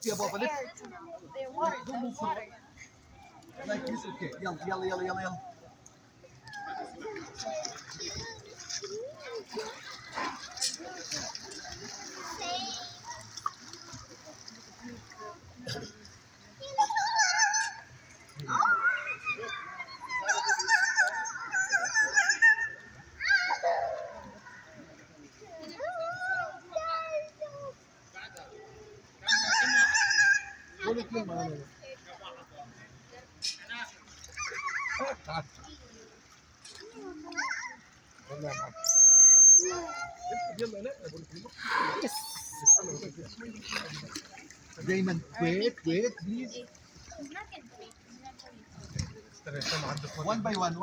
lift you above a lift. They're water. Don't move forward. Like this, okay. يلا يلا يلا يلا يلا. قول اثنين معانا. تعال. يلا يا معلم. يلا لا بقول لك دايما wait please. One by one.